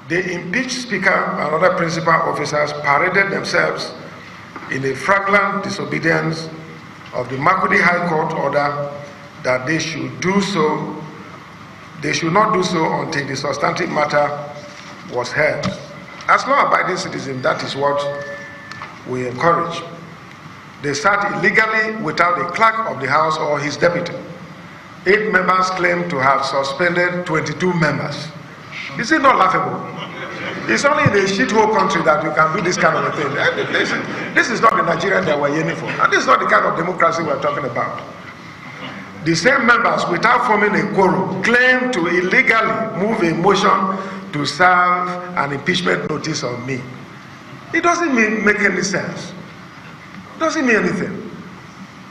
The impeached speaker and other principal officers paraded themselves in a flagrant disobedience of the Makurdi High Court order that they should do so. They should not do so until the substantive matter was heard. As law-abiding citizens, that is what we encourage. They sat illegally without a clerk of the House or his deputy. 8 members claim to have suspended 22 members. Is it not laughable? It's only in a shithole country that you can do this kind of a thing. This is not the Nigerian that we're aiming for. And this is not the kind of democracy we're talking about. The same members, without forming a quorum, claim to illegally move a motion to serve an impeachment notice on me. It doesn't make any sense. It doesn't mean anything.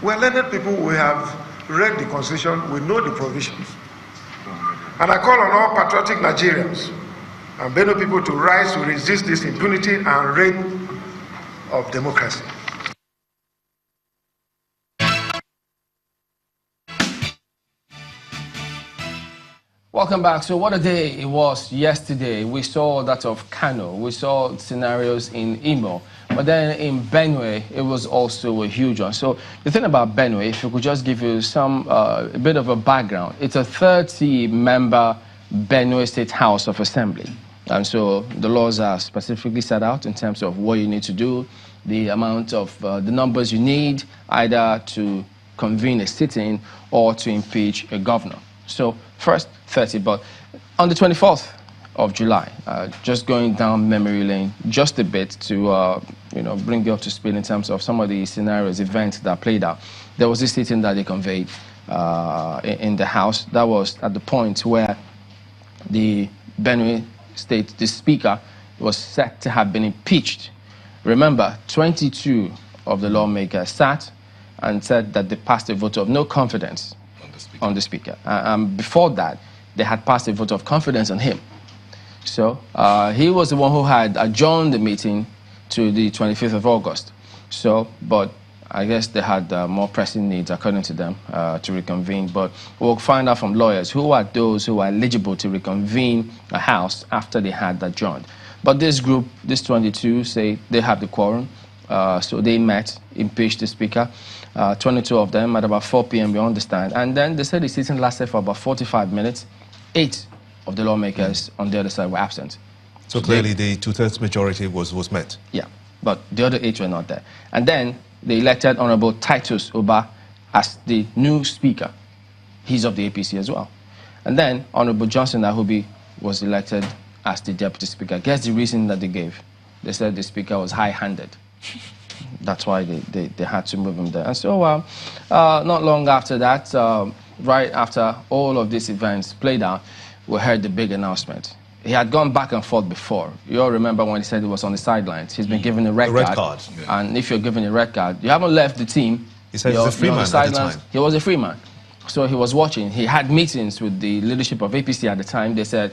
We're learned people, we have read the Constitution, we know the provisions. And I call on all patriotic Nigerians and Benue people to rise to resist this impunity and reign of democracy. Welcome back. So what a day it was yesterday. We saw that of Kano. We saw scenarios in Imo. But then in Benue, it was also a huge one. So the thing about Benue, if you could just give you some, a bit of a background. It's a 30-member Benue State House of Assembly. And so the laws are specifically set out in terms of what you need to do, the amount of, the numbers you need, either to convene a sitting or to impeach a governor. So first 30, but on the 24th of July, just going down memory lane just a bit to bring you up to speed in terms of some of the scenarios, events that played out. There was this sitting that they conveyed in the House. That was at the point where the Benue State, the Speaker, was set to have been impeached. Remember, 22 of the lawmakers sat and said that they passed a vote of no confidence on the Speaker. Before that, they had passed a vote of confidence on him. So he was the one who had adjourned the meeting to the 25th of August. So, but I guess they had more pressing needs, according to them, to reconvene. But we'll find out from lawyers who are those who are eligible to reconvene a house after they had adjourned. But this group, this 22, say they have the quorum. So they met, impeached the Speaker. 22 of them at about 4 p.m., we understand. And then they said the sitting lasted for about 45 minutes. 8 of the lawmakers on the other side were absent. So clearly the two-thirds majority was met. Yeah, but the other 8 were not there. And then they elected Honorable Titus Oba as the new Speaker. He's of the APC as well. And then Honorable Johnson Ahubi was elected as the Deputy Speaker. Guess the reason that they gave? They said the Speaker was high-handed. That's why they had to move him there. And so not long after that, right after all of these events played out, we heard the big announcement. He had gone back and forth before. You all remember when he said he was on the sidelines. He's been given a red card. Yeah. And if you're given a red card, you haven't left the team. He said he was a free man at the time. He was a free man. So he was watching. He had meetings with the leadership of APC at the time. They said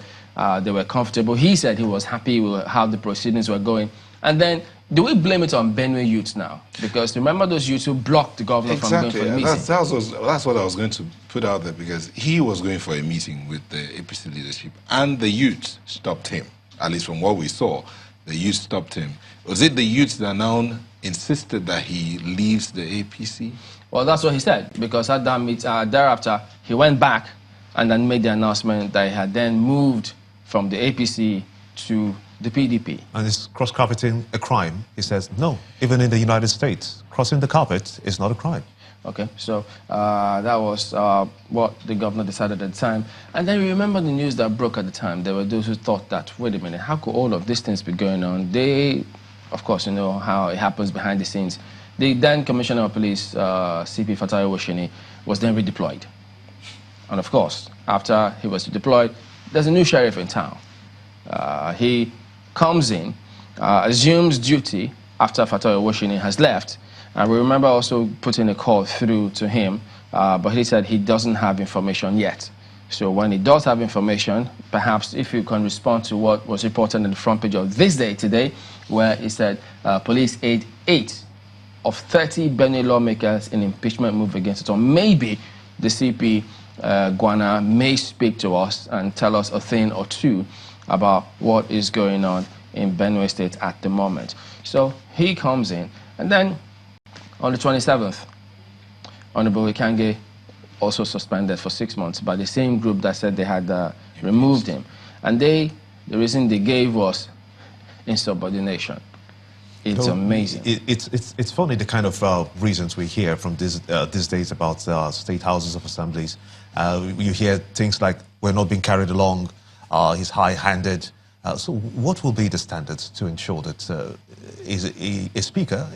they were comfortable. He said he was happy with how the proceedings were going. And then, do we blame it on Benue youths now? Because remember those youths who blocked the governor from going for a meeting? That's what I was going to put out there, because he was going for a meeting with the APC leadership, and the youths stopped him. At least from what we saw, the youths stopped him. Was it the youths that now insisted that he leaves the APC? Well, that's what he said, because at that meeting, thereafter, he went back and then made the announcement that he had then moved from the APC to the PDP. And is cross-carpeting a crime? He says, no, even in the United States, crossing the carpet is not a crime. Okay, so that was what the governor decided at the time. And then you remember the news that broke at the time. There were those who thought that, wait a minute, how could all of these things be going on? They, of course, you know how it happens behind the scenes. The then Commissioner of Police, CP Fatayo Woshini, was then redeployed. And of course, after he was deployed, there's a new sheriff in town. He comes in, assumes duty after Fatayo Woshini has left. And we remember also putting a call through to him, but he said he doesn't have information yet. So when he does have information, perhaps if you can respond to what was reported in the front page of This Day today, where he said police aid 8 of 30 Benue lawmakers in impeachment move against it. Or maybe the CP Guana may speak to us and tell us a thing or two about what is going on in Benue State at the moment. So he comes in, and then on the 27th, Honorable Ikyange also suspended for 6 months by the same group that said they had removed him. And the reason they gave was insubordination. It's amazing. It's funny the kind of reasons we hear from these days about state houses of assemblies. You hear things like, we're not being carried along, he's high-handed. So what will be the standards to ensure that a speaker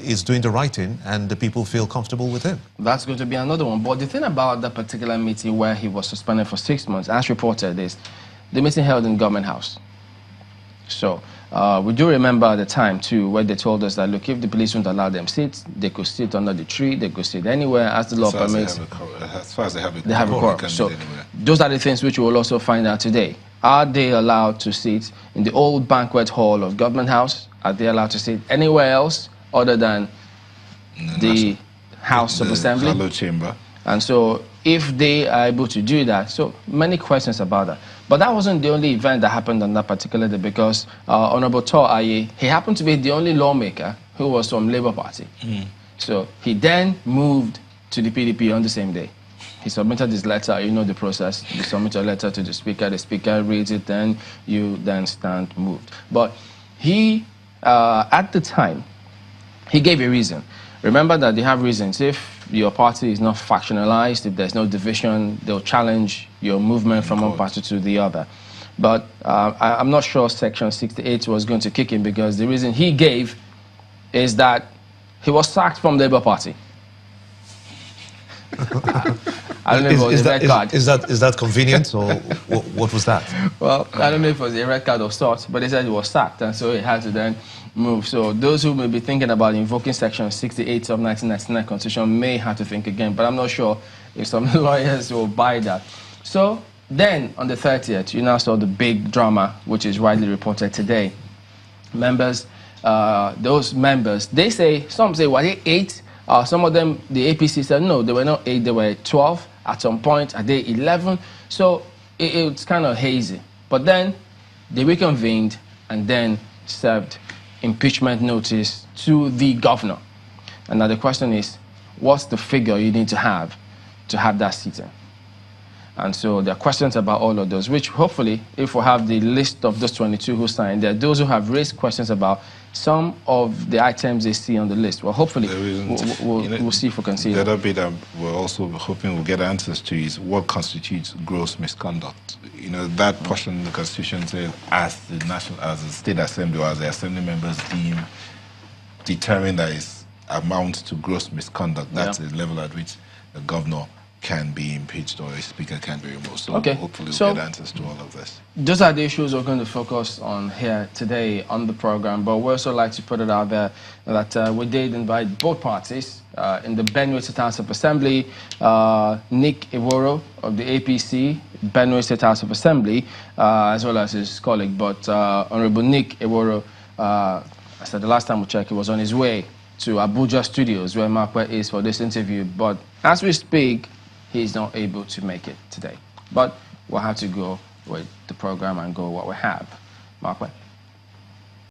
is doing the right thing and the people feel comfortable with him? That's going to be another one. But the thing about that particular meeting where he was suspended for 6 months, as reported, is the meeting held in Government House. So we do remember at the time, too, where they told us that, look, if the police won't allow them sit, they could sit under the tree, they could sit anywhere, as the law permits. As far as they have a quorum. So those are the things which we will also find out today. Are they allowed to sit in the old banquet hall of Government House? Are they allowed to sit anywhere else other than the House of Assembly? Hello chamber. And so if they are able to do that, so many questions about that. But that wasn't the only event that happened on that particular day, because Honorable Tor Aye, he happened to be the only lawmaker who was from Labour Party. So he then moved to the PDP on the same day. He submitted his letter, you know the process. You submit your letter to the speaker reads it, then you then stand moved. But he, at the time, he gave a reason. Remember that they have reasons. If your party is not factionalized, if there's no division, they'll challenge your movement from one party to the other. But I'm not sure Section 68 was going to kick in, because the reason he gave is that he was sacked from the Labour Party. I don't know if it was a red card. Is that convenient, or what was that? Well, I don't know if it was a red card of sorts, but they said he was sacked, and so he had to then move. So those who may be thinking about invoking Section 68 of 1999 Constitution may have to think again, but I'm not sure if some lawyers will buy that. So then, on the 30th, you now saw the big drama, which is widely reported today. Members, those members, they say, some say, were they 8? Some of them, the APC said, no, they were not 8, they were 12 at some point, at day 11. So it's kind of hazy. But then they reconvened and then served impeachment notice to the governor. And now the question is, what's the figure you need to have that sitting? And so there are questions about all of those, which hopefully, if we have the list of those 22 who signed, there are those who have raised questions about some of the items they see on the list. Well, hopefully, we'll see if we can see the it. other bit that we're also hoping we'll get answers to is what constitutes gross misconduct. You know, that portion of the Constitution says, as the State Assembly or as the Assembly members determine that it amounts to gross misconduct. That's the level at which the governor can be impeached or a speaker can be removed. So hopefully we'll get answers to all of this. Those are the issues we're going to focus on here today on the program, but we also like to put it out there that we did invite both parties in the Benue State House of Assembly, Nick Iworo of the APC, Benue State House of Assembly, as well as his colleague. But Honorable Nick Iworo, I said the last time we checked, he was on his way to Abuja Studios, where Markwe is for this interview. But as we speak, he's not able to make it today. But we'll have to go with the program and go what we have. Markwe.